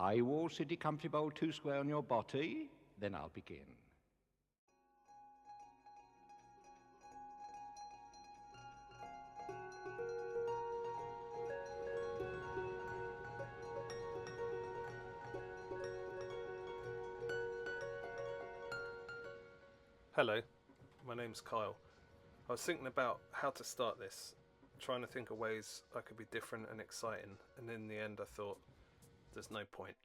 Are you all sitting comfortable 2 square on your body? Then I'll begin. Hello, my name's Kyle. I was thinking about how to start this, trying to think of ways I could be different and exciting, and in the end I thought, there's no point.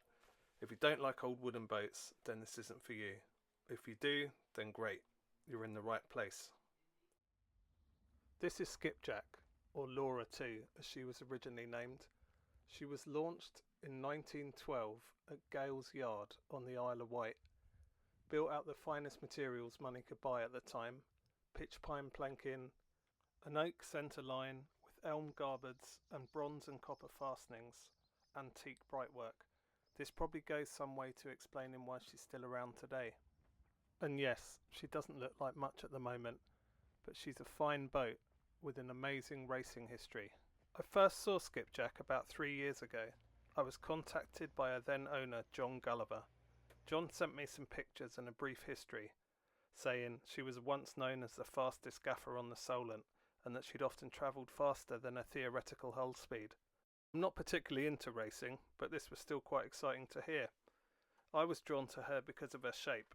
If you don't like old wooden boats, then this isn't for you. If you do, then great, you're in the right place. This is Skipjack, or Laura 2 as she was originally named. She was launched in 1912 at Gales Yard on the Isle of Wight. Built out the finest materials money could buy at the time: pitch pine planking, an oak centre line with elm garbards and bronze and copper fastenings, antique brightwork. This probably goes some way to explaining why she's still around today. And yes, she doesn't look like much at the moment, but she's a fine boat with an amazing racing history. I first saw Skipjack about 3 years ago. I was contacted by her then owner, John Gulliver. John sent me some pictures and a brief history, saying she was once known as the fastest gaffer on the Solent, and that she'd often travelled faster than her theoretical hull speed. I'm not particularly into racing, but this was still quite exciting to hear. I was drawn to her because of her shape.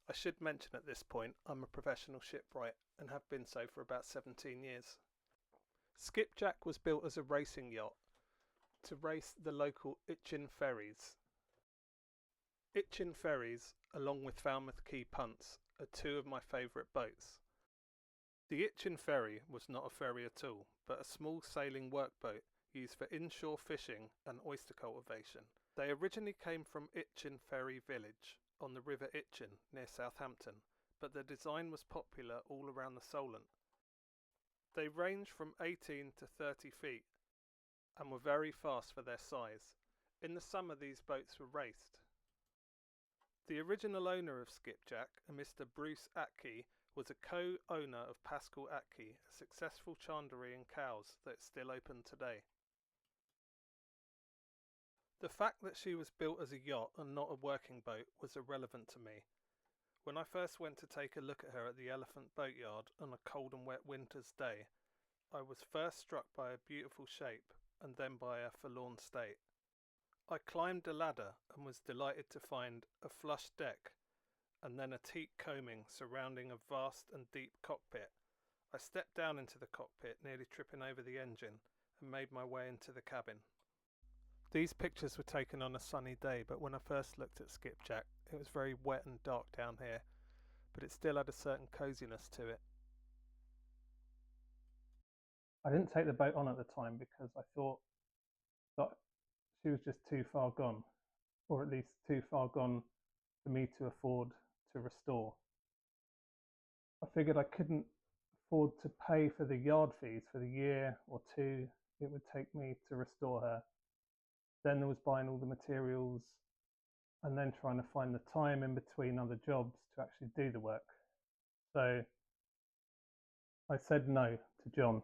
I should mention at this point I'm a professional shipwright and have been so for about 17 years. Skipjack was built as a racing yacht to race the local Itchen ferries. Itchen ferries, along with Falmouth Quay punts, are two of my favourite boats. The Itchen ferry was not a ferry at all, but a small sailing workboat used for inshore fishing and oyster cultivation. They originally came from Itchen Ferry Village on the River Itchen near Southampton, but their design was popular all around the Solent. They range from 18 to 30 feet and were very fast for their size. In the summer these boats were raced. The original owner of Skipjack, a Mr. Bruce Atke, was a co-owner of Pascal Atke, a successful chandlery in Cowes that is still open today. The fact that she was built as a yacht and not a working boat was irrelevant to me. When I first went to take a look at her at the Elephant Boatyard on a cold and wet winter's day, I was first struck by her beautiful shape and then by her forlorn state. I climbed a ladder and was delighted to find a flush deck and then a teak coaming surrounding a vast and deep cockpit. I stepped down into the cockpit, nearly tripping over the engine, and made my way into the cabin. These pictures were taken on a sunny day, but when I first looked at Skipjack, it was very wet and dark down here, but it still had a certain coziness to it. I didn't take the boat on at the time because I thought that she was just too far gone, or at least too far gone for me to afford to restore. I figured I couldn't afford to pay for the yard fees for the year or two it would take me to restore her. Then there was buying all the materials and then trying to find the time in between other jobs to actually do the work. So I said no to John.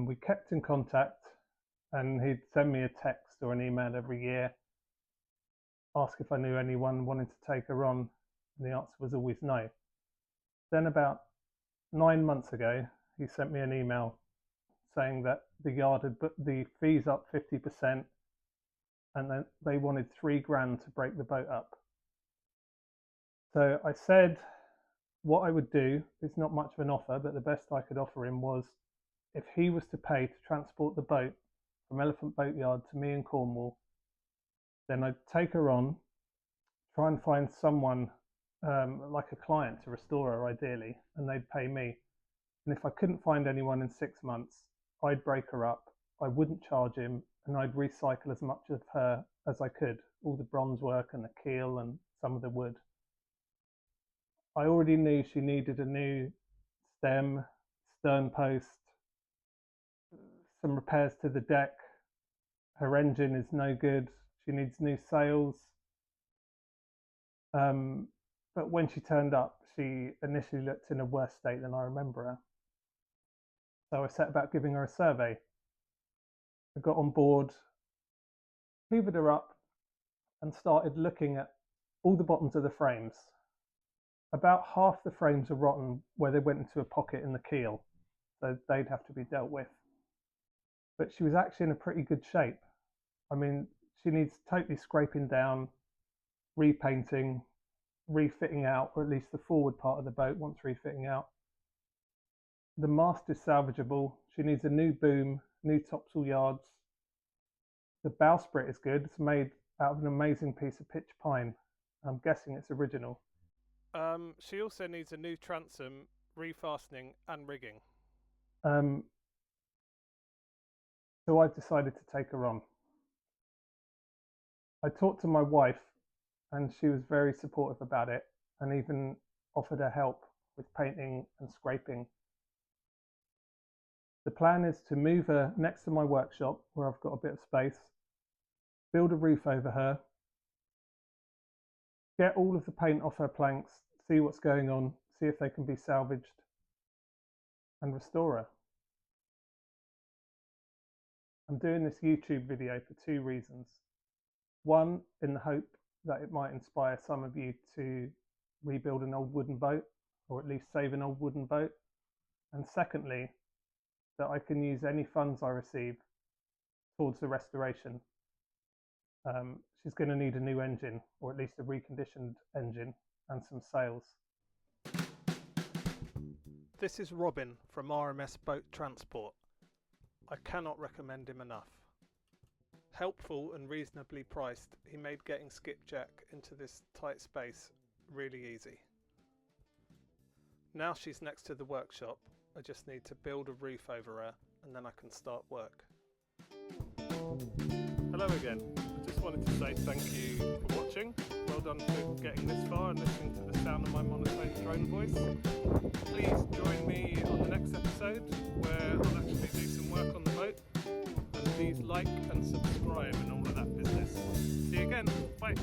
We kept in contact and he'd send me a text or an email every year, ask if I knew anyone wanting to take her on, and the answer was always no. Then about 9 months ago, he sent me an email saying that the yard had put the fees up 50% and then they wanted $3,000 to break the boat up. So I said what I would do. It's not much of an offer, but the best I could offer him was if he was to pay to transport the boat from Elephant Boatyard to me in Cornwall, then I'd take her on, try and find someone like a client to restore her ideally, and they'd pay me. And if I couldn't find anyone in 6 months, I'd break her up, I wouldn't charge him, and I'd recycle as much of her as I could, all the bronze work and the keel and some of the wood. I already knew she needed a new stem, stern post, some repairs to the deck. Her engine is no good. She needs new sails. But when she turned up, she initially looked in a worse state than I remember her. So I set about giving her a survey. I got on board, hoovered her up, and started looking at all the bottoms of the frames. About half the frames are rotten where they went into a pocket in the keel, so they'd have to be dealt with. But she was actually in a pretty good shape. I mean, she needs totally scraping down, repainting, refitting out, or at least the forward part of the boat wants refitting out. The mast is salvageable. She needs a new boom, new topsail yards. The bowsprit is good. It's made out of an amazing piece of pitch pine. I'm guessing it's original. She also needs a new transom, refastening and rigging. So I've decided to take her on. I talked to my wife and she was very supportive about it and even offered her help with painting and scraping. The plan is to move her next to my workshop where I've got a bit of space, build a roof over her, get all of the paint off her planks, see what's going on, see if they can be salvaged, and restore her. I'm doing this YouTube video for two reasons. One, in the hope that it might inspire some of you to rebuild an old wooden boat, or at least save an old wooden boat. And secondly, that I can use any funds I receive towards the restoration. She's going to need a new engine, or at least a reconditioned engine, and some sails. This is Robin from RMS Boat Transport. I cannot recommend him enough. Helpful and reasonably priced, he made getting Skipjack into this tight space really easy. Now she's next to the workshop, I just need to build a roof over her and then I can start work. Hello again. I just wanted to say thank you for watching. Well done for getting this far and listening to the sound of my monotone drone voice. Please join me on the next episode where I'll actually do some work on the boat. And please like and subscribe and all of that business. See you again. Bye.